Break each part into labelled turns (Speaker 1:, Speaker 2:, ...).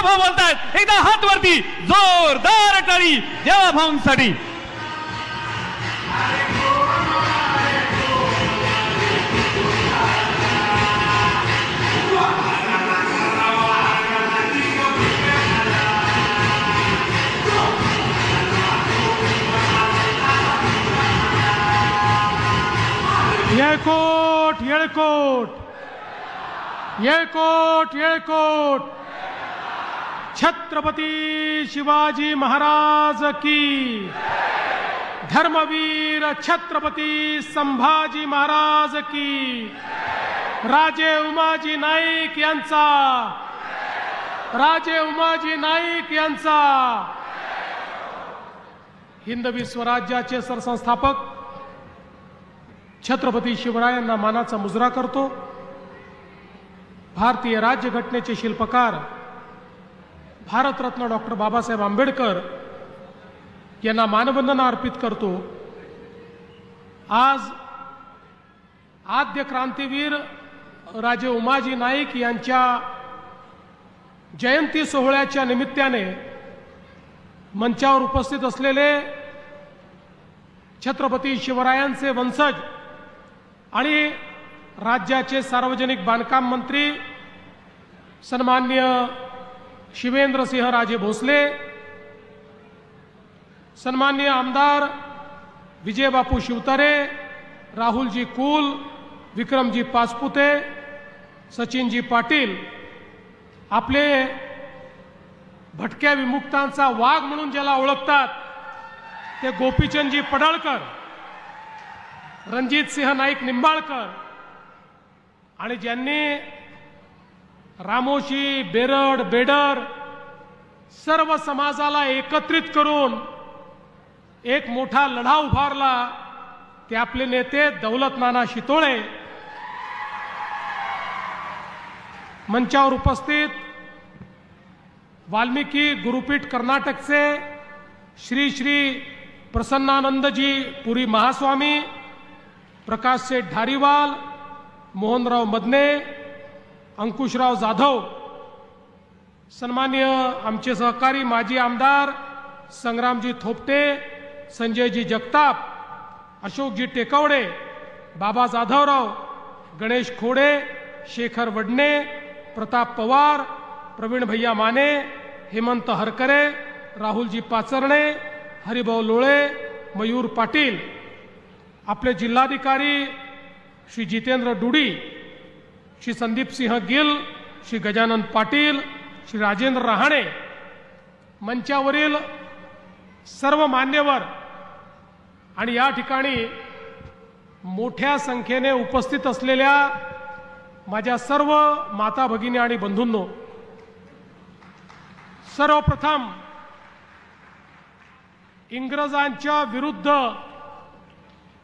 Speaker 1: भाऊ बोलतायत, एकदा हात वरती, जोरदार टाळी देवा भाऊंसाठी.
Speaker 2: येळकोट येळकोट येळकोट येळकोट. छत्रपती शिवाजी महाराज की. धर्मवीर छत्रपती संभाजी महाराज की. राजे उमाजी नाईक यांचा. राजे उमाजी नाईक यांचा. हिंदवी स्वराज्याचे सरसंस्थापक छत्रपती शिवरायांना मानाचा मुजरा करतो. भारतीय राज्यघटनेचे शिल्पकार भारतरत्न डॉक्टर बाबासाहेब आंबेडकर यांना मानवंदना अर्पित करतो. आज आद्य क्रांतीवीर राजे उमाजी नाईक यांच्या जयंती सोहळ्याच्या निमित्ताने मंचावर उपस्थित असलेले छत्रपती शिवरायांचे वंशज आणि राज्याचे सार्वजनिक बांधकाम मंत्री सन्माननीय शिवेंद्रसिंह राजे भोसले, सन्माननीय आमदार विजयबापू शिवतारे, राहुलजी कुल, विक्रमजी पाचपुते, सचिनजी पाटील, आपले भटक्या विमुक्तांचा वाघ म्हणून ज्याला ओळखतात ते गोपीचंदजी पडळकर, रणजित सिंह नाईक निंबाळकर आणि ज्यांनी रामोशी, बेरड, बेडर सर्व समाजाला एकत्रित करून एक मोठा लढा उभारला ते आपले नेते दौलत नाना शितोळे. मंचावर उपस्थित वाल्मिकी गुरुपीठ कर्नाटकचे श्री श्री प्रसन्नानंदजी पुरी महास्वामी, प्रकाश सेठ धारीवाल, मोहनराव मदने, अंकुशराव जाधव, सन्माननीय आमचे सहकारी माजी आमदार संग्रामजी थोपटे, संजयजी जगताप, अशोकजी टेकवडे, बाबा जाधवराव, गणेश खोडे, शेखर वडणे, प्रताप पवार, प्रवीण भैया माने, हेमंत हरकरे, राहुलजी पाचरणे, हरिभाऊ लोळे, मयूर पाटील, आपले जिल्हाधिकारी श्री जितेंद्र डुडी, श्री संदीप सिंह गिल, श्री गजानन पाटील, श्री राजेंद्र रहाणे, मंचावरील सर्व मान्यवर आणि या ठिकाणी मोठ्या संख्येने उपस्थित असलेल्या माझ्या सर्व माता भगिनी आणि बंधूंनो, सर्वप्रथम इंग्रजांच्या विरुद्ध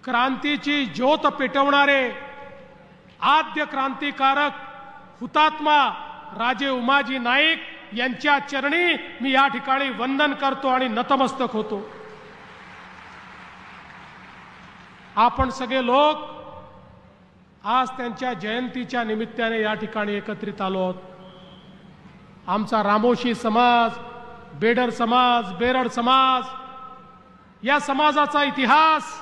Speaker 2: क्रांतीची ज्योत पेटवणारे आद्य क्रांतिकारक हुतात्मा राजे उमाजी नाईक यांच्या चरणी मी या ठिकाणी वंदन करतो आणि नतमस्तक होतो. आपण सगळे लोक आज त्यांच्या जयंतीच्या निमित्ताने या ठिकाणी एकत्रित आलो आहोत. आमचा रामोशी समाज, बेडर समाज, बेरड समाज या समाजाचा इतिहास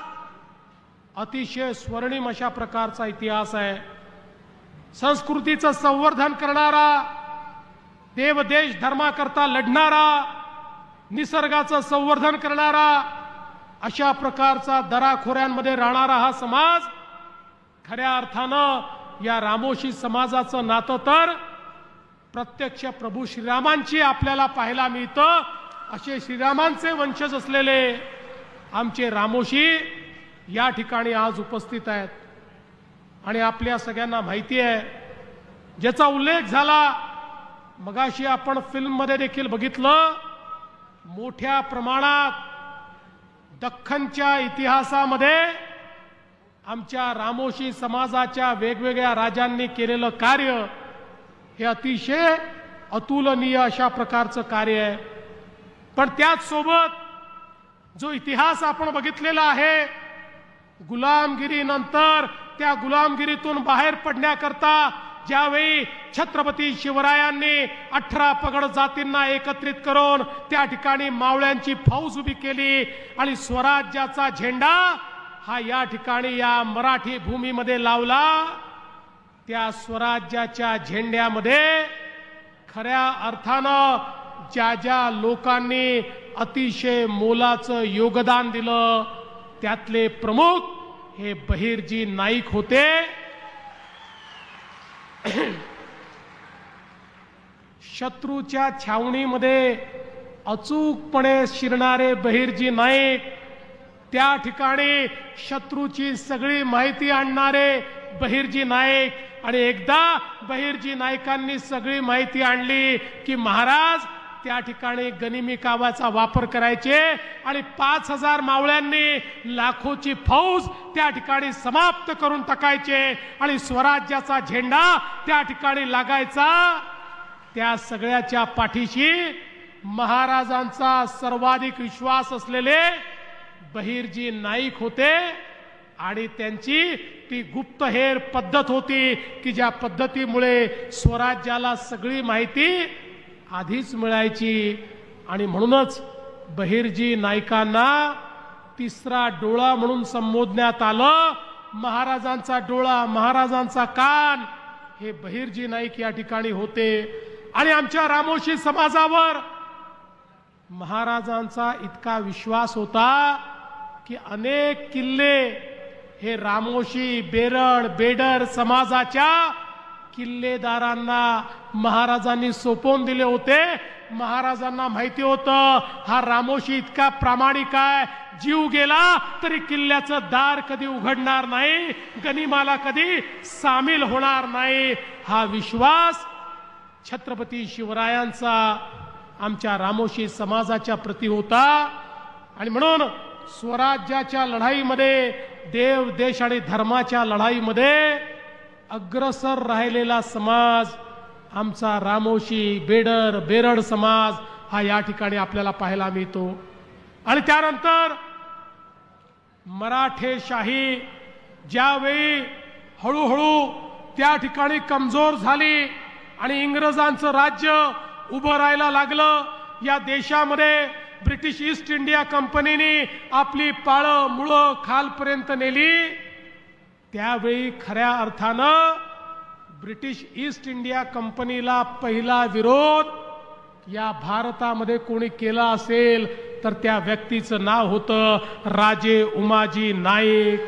Speaker 2: अतिशय स्वर्णिम अशा प्रकारचा इतिहास आहे. संस्कृतीचं संवर्धन करणारा, देव देश धर्माकरता लढणारा, निसर्गाचं संवर्धन करणारा अशा प्रकारचा दराखोऱ्यांमध्ये राहणारा हा समाज, खऱ्या अर्थानं या रामोशी समाजाचं नातं तर प्रत्यक्ष प्रभू श्रीरामांची आपल्याला पाहायला मिळतं. असे श्रीरामांचे वंशज असलेले आमचे रामोशी या ठिकाणी आज उपस्थित आहेत. आणि आपल्या सगळ्यांना माहिती आहे, ज्याचा उल्लेख झाला मगाशी आपण फिल्ममध्ये देखील बघितलं, मोठ्या प्रमाणात दख्खनच्या इतिहासामध्ये आमच्या रामोशी समाजाच्या वेगवेगळ्या राजांनी केलेलं कार्य हे अतिशय अतुलनीय अशा प्रकारचं कार्य आहे. पण त्याच सोबत जो इतिहास आपण बघितलेला आहे, गुलामगिरीनंतर त्या गुलामगिरीतून बाहेर पडण्याकरता ज्यावेळी छत्रपती शिवरायांनी 18 पगड जातींना एकत्रित करून त्या ठिकाणी मावळ्यांची फौज उभी केली आणि स्वराज्याचा झेंडा हा या ठिकाणी या मराठी भूमीमध्ये लावला, त्या स्वराज्याच्या झेंड्यामध्ये खऱ्या अर्थानं ज्या ज्या लोकांनी अतिशय मोलाचं योगदान दिलं त्यातले प्रमुख हे बहिर्जी नाईक होते। शत्रूच्या छावणीमध्ये अचूकपणे शिरणारे बहिर्जी नाईक, त्या ठिकाणी शत्रूची सगळी माहिती आणणारे बहिर्जी नाईक, आणि एकदा बहिर्जी नाईकांनी सगळी माहिती आणली की महाराज त्या ठिकाणी गनिमी कावाचा वापर करायचे आणि 5000 मावळ्यांनी लाखोची फौज त्या ठिकाणी समाप्त करून टाकायचे आणि स्वराज्याचा झेंडा त्या ठिकाणी लागायचा। त्या सगळ्याच्या पाठीशी महाराजांचा सर्वाधिक विश्वास असलेले बहिर्जी नाईक होते आणि त्यांची ती गुप्तहेर पद्धत होती की ज्या पद्धतीमुळे स्वराज्याला सगळी माहिती आधीच मिळायची। आणि म्हणूनच बहिर्जी नाईकांना तिसरा डोळा म्हणून संबोधण्यात आलं। महाराजांचा डोळा, महाराजांचा कान हे बहिर्जी नाईक या ठिकाणी होते। आणि आमच्या रामोशी समाजावर महाराजांचा इतका विश्वास होता की अनेक किल्ले हे रामोशी, बेरड, बेडर समाजाच्या किल्लेदारांना महाराजांनी सोपवून दिले होते। महाराजांना माहिती होतं हा रामोशी इतका प्रामाणिक आहे, जीव गेला तरी किल्ल्याचं दार कधी उघडणार नाही, गनिमाला कधी सामील होणार नाही। हा विश्वास छत्रपती शिवरायांचा आमच्या रामोशी समाजाच्या प्रती होता। आणि म्हणून स्वराज्याच्या लढाईमध्ये, देव देश आणि धर्माच्या लढाईमध्ये अग्रसर राहिलेला समाज आमचा रामोशी, बेडर, बेरड समाज हा या ठिकाणी आपल्याला पाहायला मिळतो। आणि त्यानंतर मराठेशाही ज्यावेळी हळूहळू त्या ठिकाणी कमजोर झाली आणि इंग्रजांचं राज्य उभं राहायला लागलं, या देशामध्ये ब्रिटिश ईस्ट इंडिया कंपनीने आपली पाळं मुळं खालपर्यंत नेली, त्यावेळी खऱ्या अर्थानं ब्रिटिश ईस्ट इंडिया कंपनीला पहिला विरोध या भारतामध्ये कोणी केला असेल तर त्या व्यक्तीचं नाव होतं राजे उमाजी नाईक।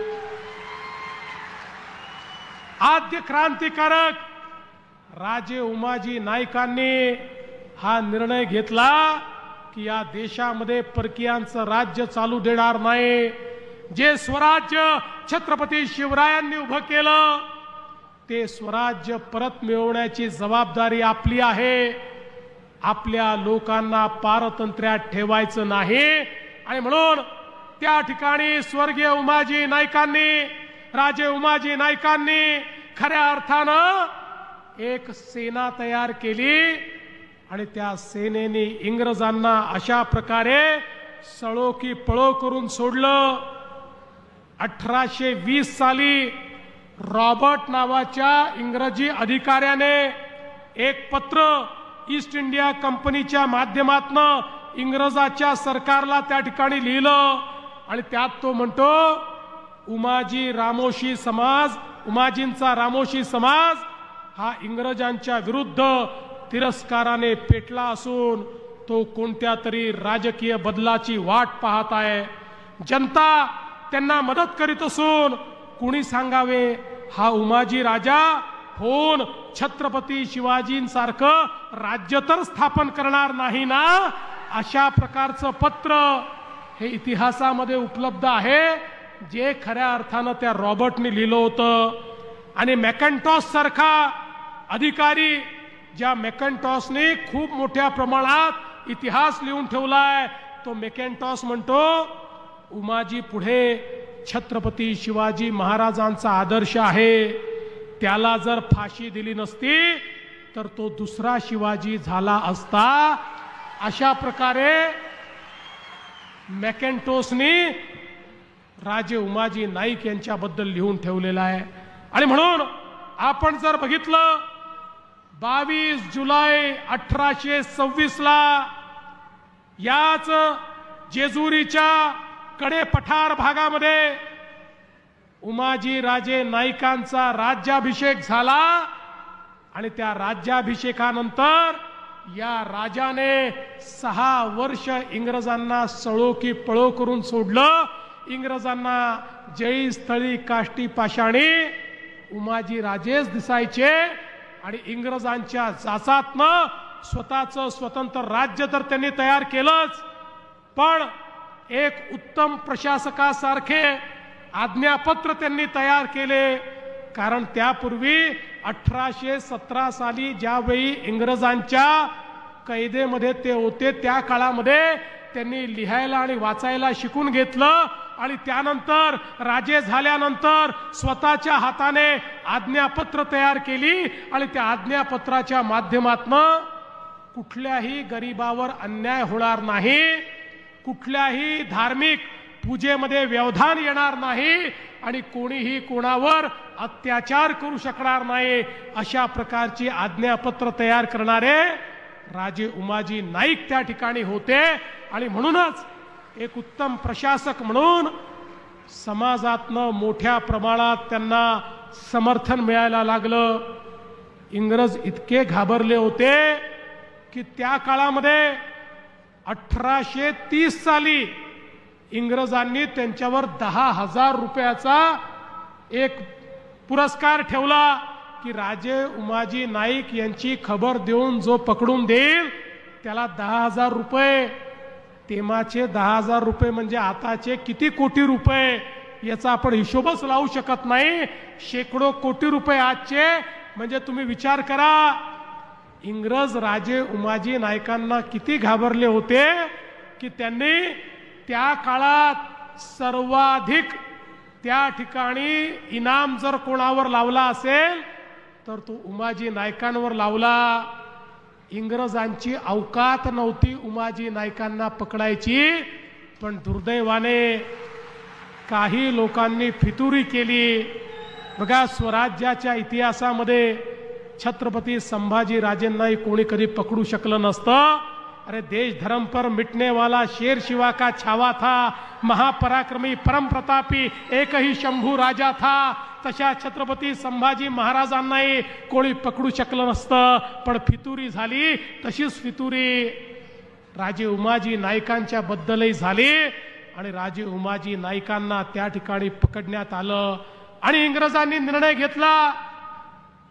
Speaker 2: आद्य क्रांतिकारक राजे उमाजी नाईकांनी हा निर्णय घेतला की या देशामध्ये परकीयांचं राज्य चालू देणार नाही। जे स्वराज्य छत्रपती शिवरायांनी उभं केलं ते स्वराज्य परत मिळवण्याची जबाबदारी आपली आहे। आपल्या लोकांना पारतंत्र्यात ठेवायचं नाही। आणि म्हणून त्या ठिकाणी स्वर्गीय उमाजी नाईकांनी, राजे उमाजी नाईकांनी खऱ्या अर्थानं एक सेना तयार केली आणि त्या सेनेने इंग्रजांना अशा प्रकारे सळो की पळो करून सोडलं। 1820 साली रॉबर्ट नावाच्या इंग्रजी अधिकाऱ्याने एक पत्र ईस्ट इंडिया कंपनीच्या माध्यमातून इंग्रजाच्या सरकारला त्या ठिकाणी लिहिलं आणि त्यात तो म्हणतो उमाजी रामोशी समाज, उमाजींचा रामोशी समाज हा इंग्रजांच्या विरुद्ध तिरस्काराने पेटला असून तो कोणत्या तरी राजकीय बदलाची वाट पाहत आहे। जनता त्यांना मदत करीत असून कुणी सांगावे हा उमाजी राजा होऊन छत्रपती शिवाजींसारखं राज्य तर स्थापन करणार नाही ना। अशा प्रकारचं पत्र हे इतिहासामध्ये उपलब्ध आहे जे खऱ्या अर्थानं त्या रॉबर्टने लिहिलं होतं। आणि मॅकॅन्टॉस सारखा अधिकारी, ज्या मॅकॅन्टॉसने खूप मोठ्या प्रमाणात इतिहास लिहून ठेवलाय, तो मॅकॅन्टॉस म्हणतो उमाजी पुढे छत्रपती शिवाजी महाराजांचा आदर्श आहे, त्याला जर फाशी दिली नसती तर तो दुसरा शिवाजी झाला असता। अशा प्रकारे मॅकॅन्टॉसने राजे उमाजी नाईक यांच्याबद्दल लिहून ठेवलेला आहे। आणि म्हणून आपण जर बघितलं 22 जुलै 1826 ला याच जेजुरीच्या कडे पठार भागामध्ये उमाजी राजे नाईकांचा राज्याभिषेक झाला आणि त्या राज्याभिषेकानंतर या राजाने 6 वर्ष इंग्रजांना सळो की पळो करून सोडलं. इंग्रजांना जळी स्थळी काष्टी पाषाणी उमाजी राजेच दिसायचे आणि इंग्रजांच्या जाचातनं स्वतःचं स्वतंत्र राज्य तर त्यांनी तयार केलंच, पण एक उत्तम प्रशासकासारखे आज्ञापत्र त्यांनी तयार केले. कारण त्यापूर्वी 1817 साली ज्यावेळी इंग्रजांच्या कैदेमध्ये ते होते त्या काळामध्ये त्यांनी लिहायला आणि वाचायला शिकून घेतलं आणि त्यानंतर राजे झाल्यानंतर स्वतःच्या हाताने आज्ञापत्र तयार केली आणि त्या आज्ञापत्राच्या माध्यमातून कुठल्याही गरीबावर अन्याय होणार नाही, कुठल्याही धार्मिक पूजेमध्ये व्यवधान येणार नाही आणि कोणीही कोणावर अत्याचार करू शकणार नाही, अशा प्रकारची आज्ञापत्र तयार करणारे राजे उमाजी नाईक त्या ठिकाणी होते. आणि म्हणूनच एक उत्तम प्रशासक म्हणून समाजातनं मोठ्या प्रमाणात त्यांना समर्थन मिळायला लागलं. इंग्रज इतके घाबरले होते की त्या काळामध्ये 1830 साली इंग्रजांनी त्यांच्यावर 10,000 रुपयाचा एक पुरस्कार ठेवला की राजे उमाजी नाईक यांची खबर देऊन जो पकडून देईल त्याला 10,000 रुपये. तेव्हाचे 10,000 रुपये म्हणजे आताचे किती कोटी रुपये याचा आपण हिशोबच लावू शकत नाही. शेकडो कोटी रुपये आजचे. म्हणजे तुम्ही विचार करा इंग्रज राजे उमाजी नाईकांना किती घाबरले होते की त्यांनी त्या काळात सर्वाधिक त्या ठिकाणी इनाम जर कोणावर लावला असेल तर तो उमाजी नाईकांवर लावला. इंग्रजांची अवकात नव्हती उमाजी नाईकांना पकडायची, पण दुर्दैवाने काही लोकांनी फितुरी केली. बघा स्वराज्याच्या इतिहासामध्ये छत्रपती संभाजी राजेंनाही कोणी कधी पकडू शकलं नसतं. अरे देश धर्म पर मिटने वाला शेर शिवा का छावा था, महापराक्रमी परम प्रतापी एक ही शंभू राजा था. तशा छत्रपती संभाजी महाराजांनाही कोणी पकडू शकलं नसतं, पण फितुरी झाली. तशीच फितुरी राजे उमाजी नाईकांच्या बद्दलही झाली आणि राजे उमाजी नाईकांना त्या ठिकाणी पकडण्यात आलं. आणि इंग्रजांनी निर्णय घेतला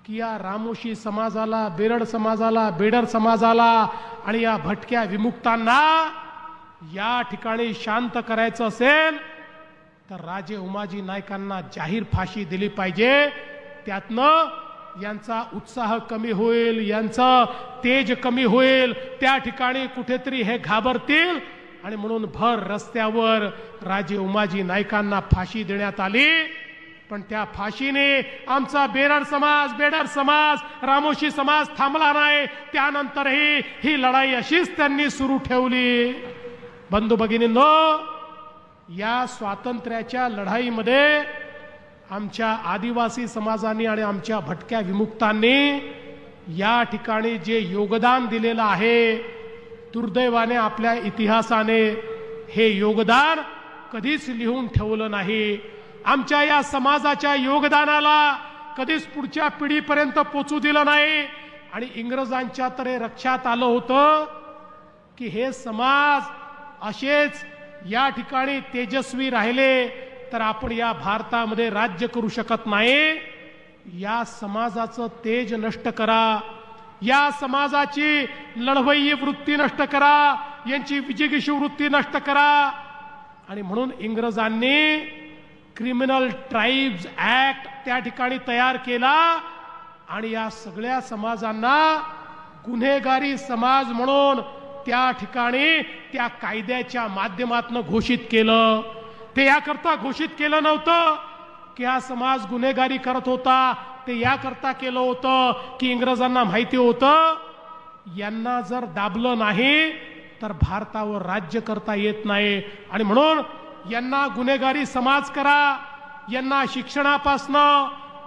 Speaker 2: की या रामोशी समाजाला, बेरड समाजाला, बेडर समाजाला आणि या भटक्या विमुक्तांना या ठिकाणी शांत करायचं असेल तर राजे उमाजी नाईकांना जाहीर फाशी दिली पाहिजे. त्यातनं यांचा उत्साह कमी होईल, यांचं तेज कमी होईल, त्या ठिकाणी कुठेतरी हे घाबरतील आणि म्हणून भर रस्त्यावर राजे उमाजी नाईकांना फाशी देण्यात आली. पण त्या फाशीने आमचा बेरड समाज, बेडर समाज, रामोशी समाज थांबला नाही. त्यानंतरही ही लढाई अशीच त्यांनी सुरू ठेवली. बंधू भगिनींनो, या स्वातंत्र्याच्या लढाईमध्ये आमच्या आदिवासी समाजाने आणि आमच्या भटक्या विमुक्तांनी या ठिकाणी जे योगदान दिलेलं आहे, दुर्दैवाने आपल्या इतिहासाने हे योगदान कधीच लिहून ठेवलं नाही. आमच्या या समाजाच्या योगदानाला कधीच पुढच्या पिढीपर्यंत पोचू दिलं नाही. आणि इंग्रजांच्या तर लक्षात आलं होतं की हे समाज असेच या ठिकाणी तेजस्वी राहिले तर आपण या भारतामध्ये राज्य करू शकत नाही. या समाजाचं तेज नष्ट करा, या समाजाची लढवय्यी वृत्ती नष्ट करा, यांची विजिगीषू वृत्ती नष्ट करा. आणि म्हणून इंग्रजांनी क्रिमिनल ट्राइब्स ऍक्ट त्या ठिकाणी तयार केला आणि या सगळ्या समाजांना गुन्हेगारी समाज म्हणून त्या ठिकाणी त्या कायद्याच्या माध्यमातून घोषित केलं. ते याकरता घोषित केलं नव्हतं की हा समाज गुन्हेगारी करत होता, ते याकरता केलं होतं की इंग्रजांना माहिती होतं यांना जर दाबलं नाही तर भारतावर राज्य करता येत नाही. आणि म्हणून यांना गुन्हेगारी समाज करा, यांना शिक्षणापासून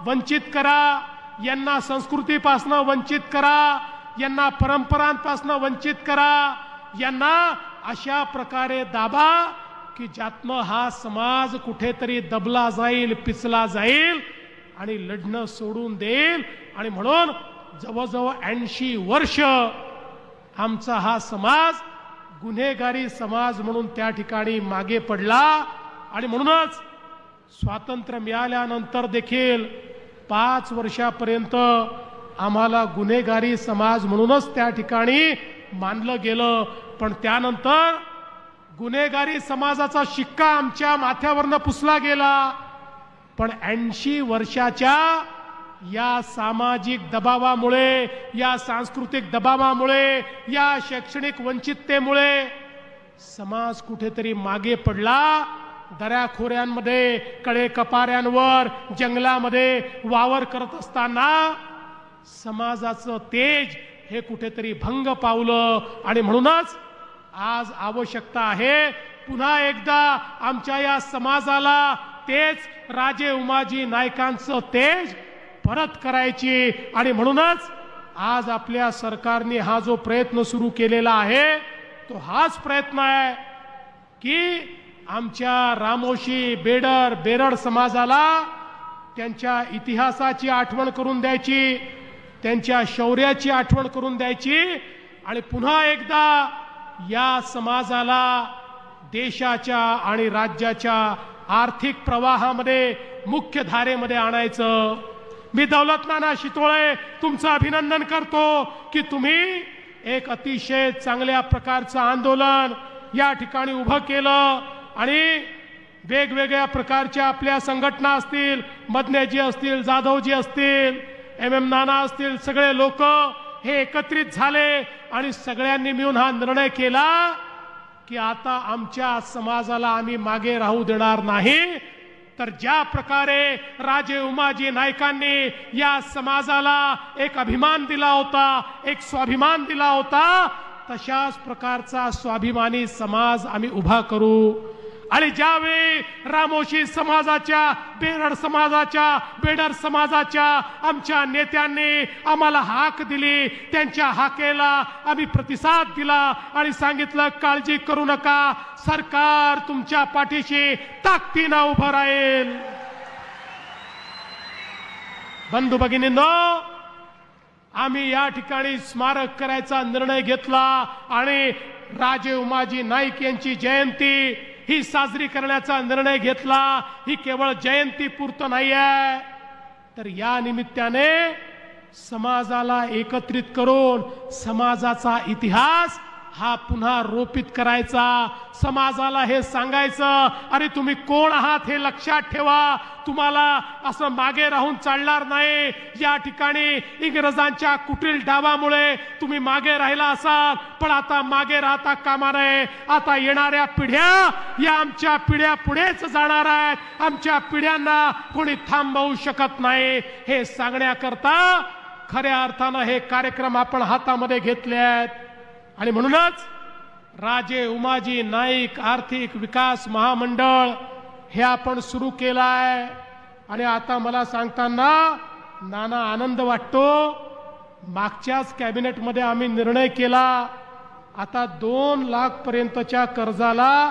Speaker 2: वंचित करा, यांना संस्कृतीपासून वंचित करा, यांना परंपरांपासून वंचित करा, यांना अशा प्रकारे दाबा की ज्यातनं हा समाज कुठेतरी दबला जाईल, पिचला जाईल आणि लढणं सोडून देईल. आणि म्हणून जवळजवळ 80 वर्ष आमचा हा समाज गुन्हेगारी समाज म्हणून त्या ठिकाणी मागे पडला. आणि म्हणूनच स्वातंत्र्य मिळाल्यानंतर देखील 5 वर्षापर्यंत आम्हाला गुन्हेगारी समाज म्हणूनच त्या ठिकाणी मानलं गेलं. पण त्यानंतर गुन्हेगारी समाजाचा शिक्का आमच्या माथ्यावरनं पुसला गेला. पण 80 वर्षाच्या या सामाजिक दबावामुळे, या सांस्कृतिक दबावामुळे, या शैक्षणिक वंचिततेमुळे समाज कुठेतरी मागे पडला. दऱ्याखोऱ्यांमध्ये, कडे कपाऱ्यांवर, जंगलामध्ये वावर करत असताना समाजाचं तेज हे कुठेतरी भंग पावलं. आणि म्हणूनच आज आवश्यकता आहे पुन्हा एकदा आमच्या या समाजाला तेच राजे उमाजी नायकांचं तेज परत करायची. आणि म्हणूनच आज आपल्या सरकारने हा जो प्रयत्न सुरू केलेला आहे तो हाच प्रयत्न आहे की आमच्या रामोशी, बेडर, बेरड समाजाला त्यांच्या इतिहासाची आठवण करून द्यायची, त्यांच्या शौर्याची आठवण करून द्यायची आणि पुन्हा एकदा या समाजाला देशाच्या आणि राज्याच्या आर्थिक प्रवाहामध्ये मुख्य धारेमध्ये आणायचं. मी दौलत नाना शितोळे तुमचं अभिनंदन करतो की तुम्ही एक अतिशय चांगल्या प्रकारचं आंदोलन या ठिकाणी उभं केलं आणि वेगवेगळ्या प्रकारच्या आपल्या संघटना असतील, मदनेजी असतील, जाधवजी असतील, MM नाना असतील, सगळे लोक हे एकत्रित झाले आणि सगळ्यांनी मिळून हा निर्णय केला की आता आमच्या समाजाला आम्ही मागे राहू देणार नाही. तर ज्या प्रकारे राजे उमाजी नायकांनी या समाजाला एक अभिमान दिला होता, एक स्वाभिमान दिला होता, तशाच प्रकारचा स्वाभिमानी समाज आम्ही उभा करू. आणि ज्यावेळी रामोशी समाजाच्या, बेरड समाजाच्या, बेडर समाजाच्या आमच्या नेत्यांनी आम्हाला हाक दिली, त्यांच्या हाकेला आम्ही प्रतिसाद दिला आणि सांगितलं काळजी करू नका, सरकार तुमच्या पाठीशी ताकदीनं उभं राहील. बंधू भगिनींनो, आम्ही या ठिकाणी स्मारक करायचा निर्णय घेतला आणि राजे उमाजी नाईक यांची जयंती ही साजरी करण्याचा निर्णय घेतला. ही केवळ जयंती पुरतं नाही आहे, तर या निमित्ताने समाजाला एकत्रित करून समाजाचा इतिहास हा पुन्हा रोपित करायचा. समाजाला हे सांगायचं, अरे तुम्ही कोण आहात हे लक्षात ठेवा, तुम्हाला असं मागे राहून चालणार नाही. या ठिकाणी इंग्रजांच्या कुटील डावामुळे तुम्ही मागे राहिला असाल, पण आता मागे राहता कामा नये. आता येणाऱ्या पिढ्या या आमच्या पिढ्या पुढेच जाणार आहेत, आमच्या पिढ्यांना कोणी थांबवू शकत नाही. हे सांगण्याकरता खऱ्या अर्थानं हे कार्यक्रम आपण हातामध्ये घेतले आहेत. आणि म्हणूनच राजे उमाजी नाईक आर्थिक विकास महामंडळ हे आपण सुरू केलं आहे. आणि आता मला सांगताना नाना आनंद वाटतो, मागच्याच कॅबिनेटमध्ये आम्ही निर्णय केला, आता 2 लाख पर्यंतच्या कर्जाला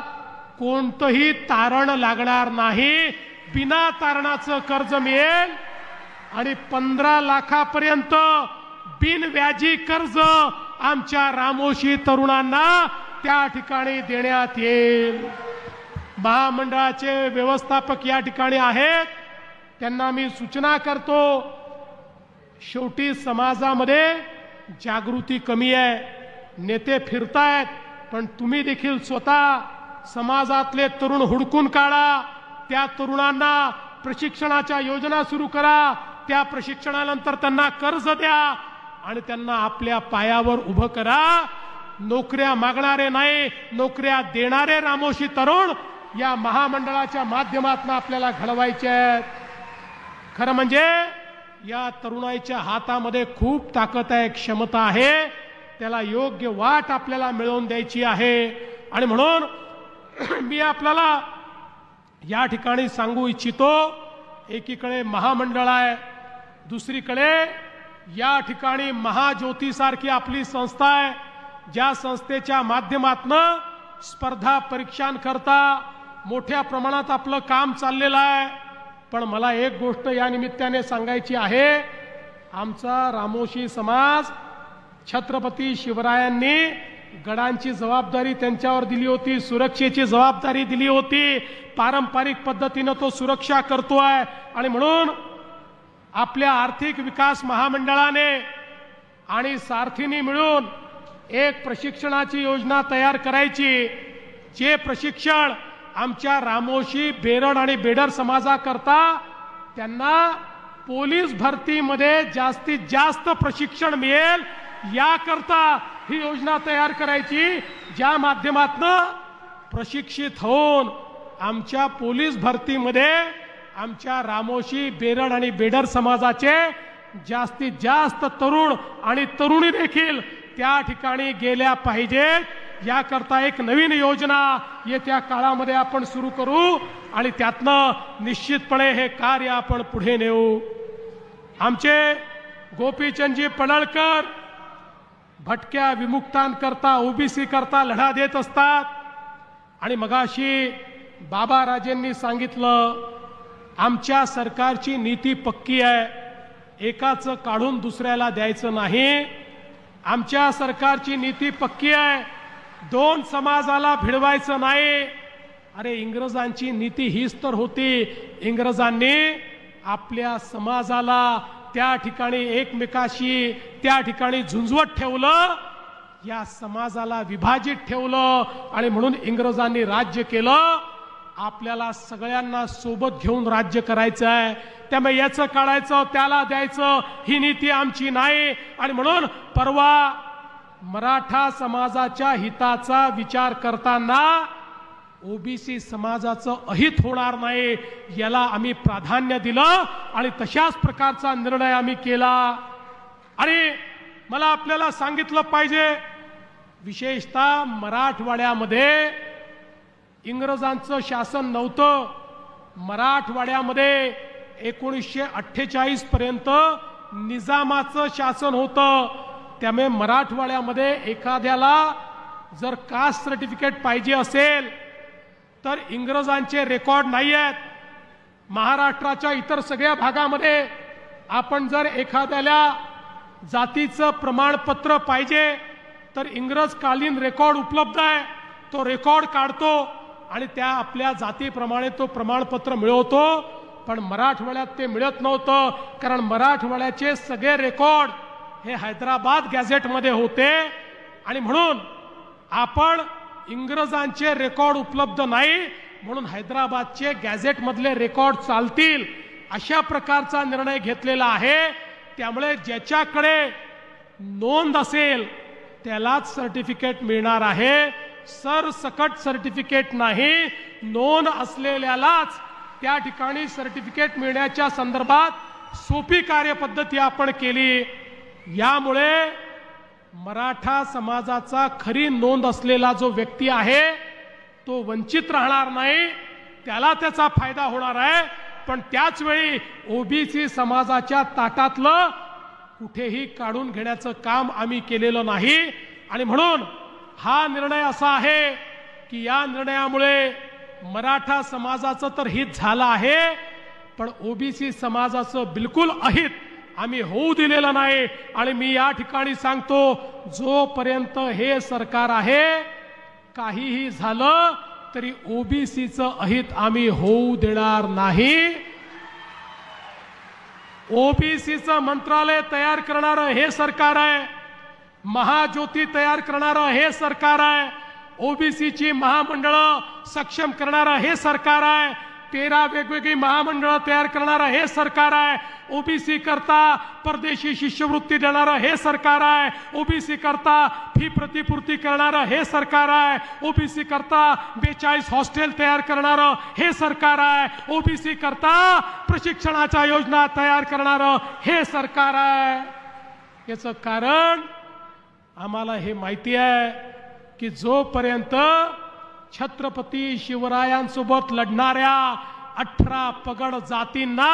Speaker 2: कोणतंही तारण लागणार नाही, बिना तारणाचं कर्ज मिळेल आणि 15 लाखापर्यंत बिनव्याजी कर्ज आमच्या रामोशी तरुणांना त्या ठिकाणी देण्यात येईल. महामंडळाचे व्यवस्थापक या ठिकाणी आहेत, त्यांना मी सूचना करतो, शेवटी समाजामध्ये जागृती कमी आहे, नेते फिरतायत, पण तुम्ही देखील स्वतः समाजातले तरुण हुडकून काढा, त्या तरुणांना प्रशिक्षणाच्या योजना सुरू करा, त्या प्रशिक्षणानंतर त्यांना कर्ज द्या आणि त्यांना आपल्या पायावर उभं करा. नोकऱ्या मागणारे नाही, नोकऱ्या देणारे रामोशी तरुण या महामंडळाच्या माध्यमातून आपल्याला घडवायचे आहेत. खरं म्हणजे या तरुणाईच्या हातामध्ये खूप ताकद आहे, क्षमता आहे, त्याला योग्य वाट आपल्याला मिळवून द्यायची आहे. आणि म्हणून मी आपल्याला या ठिकाणी सांगू इच्छितो, एकीकडे महामंडळ आहे, दुसरीकडे या ठिकाणी महाज्योती सारखी आपली संस्था आहे, ज्या संस्थेच्या माध्यमातून स्पर्धा परीक्षांकरता मोठ्या प्रमाणात आपलं काम चाललेलं आहे. पण मला एक गोष्ट या निमित्ताने सांगायची आहे, आमचा रामोशी समाज छत्रपती शिवरायांनी गडांची जबाबदारी त्यांच्यावर दिली होती, सुरक्षेची जबाबदारी दिली होती, पारंपरिक पद्धतीने तो सुरक्षा करतोय. आणि म्हणून आपल्या आर्थिक विकास महामंडळाने आणि सारथींनी मिळून एक प्रशिक्षणाची योजना तयार करायची, जे प्रशिक्षण आमच्या रामोशी, बेरड आणि बेडर समाजाकरता त्यांना पोलीस भरतीमध्ये जास्तीत जास्त प्रशिक्षण मिळेल याकरता ही योजना तयार करायची, ज्या माध्यमातून प्रशिक्षित होऊन आमच्या पोलीस भरतीमध्ये आमच्या रामोशी, बेरड आणि बेडर समाजाचे जास्तीत जास्त तरुण आणि तरुणी देखील त्या ठिकाणी गेल्या पाहिजेत. याकरता एक नवीन योजना येत्या काळामध्ये आपण सुरू करू आणि त्यातनं निश्चितपणे हे कार्य आपण पुढे नेऊ. आमचे गोपीचंदजी पडळकर भटक्या विमुक्तांकरता, ओबीसी करता लढा देत असतात. आणि मगाशी बाबा राजेंनी सांगितलं, आमच्या सरकारची नीती पक्की आहे, एकाचं काढून दुसऱ्याला द्यायचं नाही. आमच्या सरकारची नीती पक्की आहे, दोन समाजाला भिडवायचं नाही. अरे इंग्रजांची नीती हीच तर होती, इंग्रजांनी आपल्या समाजाला त्या ठिकाणी एकमेकाशी त्या ठिकाणी झुंजवत ठेवलं, या समाजाला विभाजित ठेवलं आणि म्हणून इंग्रजांनी राज्य केलं. आपल्याला सगळ्यांना सोबत घेऊन राज्य करायचं आहे, त्यामुळे याचं काढायचं त्याला द्यायचं ही नीती आमची नाही. आणि म्हणून परवा मराठा समाजाच्या हिताचा विचार करताना ओबीसी समाजाचं अहित होणार नाही याला आम्ही प्राधान्य दिलं आणि तशाच प्रकारचा निर्णय आम्ही केला. आणि मला आपल्याला सांगितलं पाहिजे, विशेषतः मराठवाड्यामध्ये इंग्रजांचं शासन नव्हतं. मराठवाड्यामध्ये 1948 पर्यंत निजामाचं शासन होतं. त्यामुळे मराठवाड्यामध्ये एखाद्याला जर कास्ट सर्टिफिकेट पाहिजे असेल तर इंग्रजांचे रेकॉर्ड नाही आहेत. महाराष्ट्राच्या इतर सगळ्या भागामध्ये आपण जर एखाद्याला जातीचं प्रमाणपत्र पाहिजे तर इंग्रजकालीन रेकॉर्ड उपलब्ध आहे, तो रेकॉर्ड काढतो आणि त्या आपल्या जातीप्रमाणे तो प्रमाणपत्र मिळवतो. पण मराठवाड्यात ते मिळत नव्हतं, कारण मराठवाड्याचे सगळे रेकॉर्ड हे हैदराबाद गॅझेटमध्ये होते. आणि म्हणून आपण इंग्रजांचे रेकॉर्ड उपलब्ध नाही म्हणून हैदराबादचे गॅझेटमधले रेकॉर्ड चालतील अशा प्रकारचा निर्णय घेतलेला आहे. त्यामुळे ज्याच्याकडे नोंद असेल त्यालाच सर्टिफिकेट मिळणार आहे, सरसकट सर्टिफिकेट नाही. नोंद असलेल्यालाच त्या ठिकाणी सर्टिफिकेट मिळण्याच्या संदर्भात सोपी कार्यपद्धती आपण केली. यामुळे मराठा समाजाचा खरी नोंद असलेला जो व्यक्ती आहे तो वंचित राहणार नाही, त्याला त्याचा फायदा होणार आहे. पण त्याच वेळी ओबीसी समाजाच्या ताटातलं कुठेही काढून घेण्याचं काम आम्ही केलेलं नाही. आणि म्हणून हा निर्णय असा आहे की या निर्णयामुळे मराठा समाजाचं तर हित झालं आहे, पण ओबीसी समाजाचं बिलकुल अहित आम्ही होऊ दिलेलं नाही. आणि मी या ठिकाणी सांगतो, जोपर्यंत हे सरकार आहे, काहीही झालं तरी ओबीसीचं अहित आम्ही होऊ देणार नाही. ओबीसीचं मंत्रालय तयार करणारं हे सरकार आहे, महाज्योती तयार करणारं हे सरकार आहे, ओबीसीची महामंडळं सक्षम करणारं हे सरकार आहे, 13 वेगवेगळी महामंडळं तयार करणारं हे सरकार आहे, ओबीसी करता परदेशी शिष्यवृत्ती देणारं हे सरकार आहे, ओबीसी करता फी प्रतिपूर्ती करणारं हे सरकार आहे, ओबीसी करता 42 हॉस्टेल तयार करणारं हे सरकार आहे, ओबीसी करता प्रशिक्षणाच्या योजना तयार करणारं हे सरकार आहे. याचं कारण आम्हाला हे माहिती आहे की जोपर्यंत छत्रपती शिवरायांसोबत लढणाऱ्या 18 पगड जातींना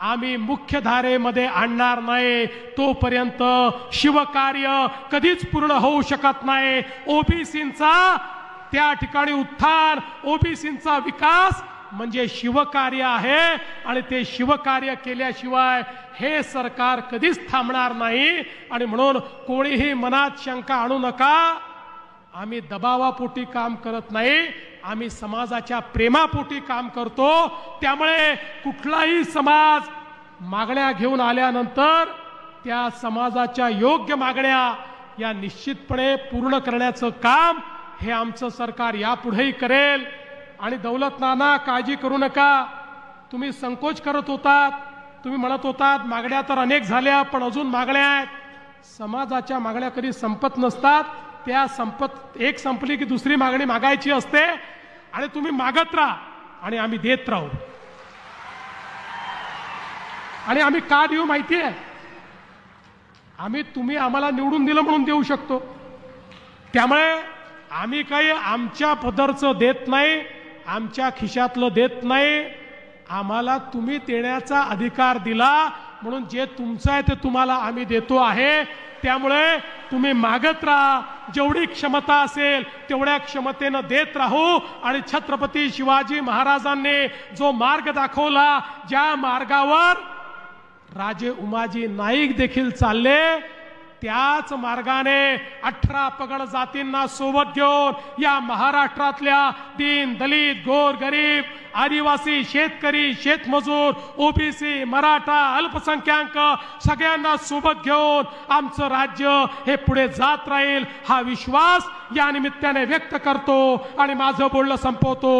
Speaker 2: आम्ही मुख्यधारेमध्ये आणणार नाही तोपर्यंत शिवकार्य कधीच पूर्ण होऊ शकत नाही। ओबीसींचा त्या ठिकाणी उत्थान, ओबीसींचा विकास म्हणजे शिवकार्य आहे आणि ते शिवकार्य केल्याशिवाय हे सरकार कधीच थांबणार नाही। आणि म्हणून कोणीही मनात शंका आणू नका, आम्ही दबावापोटी काम करत नाही, आम्ही समाजाच्या प्रेमापोटी काम करतो। त्यामुळे कुठलाही समाज मागण्या घेऊन आल्यानंतर त्या समाजाच्या योग्य मागण्या या निश्चितपणे पूर्ण करण्याचं काम हे आमचं सरकार यापुढेही करेल। आणि दौलत नाना काळजी करू नका, तुम्ही संकोच करत होतात, तुम्ही म्हणत होतात मागण्या तर अनेक झाल्या पण अजून मागण्या आहेत। समाजाच्या मागण्या कधी संपत नसतात, त्या एक संपली की दुसरी मागणी मागायची असते आणि तुम्ही मागत राहा आणि आम्ही देत राहू। आणि आम्ही का देऊ माहिती आहे, तुम्ही आम्हाला निवडून दिलं म्हणून देऊ शकतो। त्यामुळे आम्ही काही आमच्या पदरचं देत नाही, आमच्या खिशातलं देत नाही, आम्हाला तुम्ही देण्याचा अधिकार दिला म्हणून जे तुमचं आहे ते तुम्हाला आम्ही देतो आहे। त्यामुळे तुम्ही मागत राहा, जेवढी क्षमता असेल तेवढ्या क्षमतेनं देत राहू। आणि छत्रपती शिवाजी महाराजांनी जो मार्ग दाखवला, ज्या मार्गावर राजे उमाजी नाईक देखील चालले, त्याच मार्गाने 18 पगड जातींना सोबत घेऊन या महाराष्ट्रातल्या दीन दलित गोर गरीब आदिवासी शेतकरी शेतमजूर ओबीसी मराठा अल्पसंख्याक सगळ्यांना सोबत घेऊन आमचं राज्य हे पुढे जात राहील हा विश्वास या निमित्ताने व्यक्त करतो आणि माझं बोलणं संपवतो।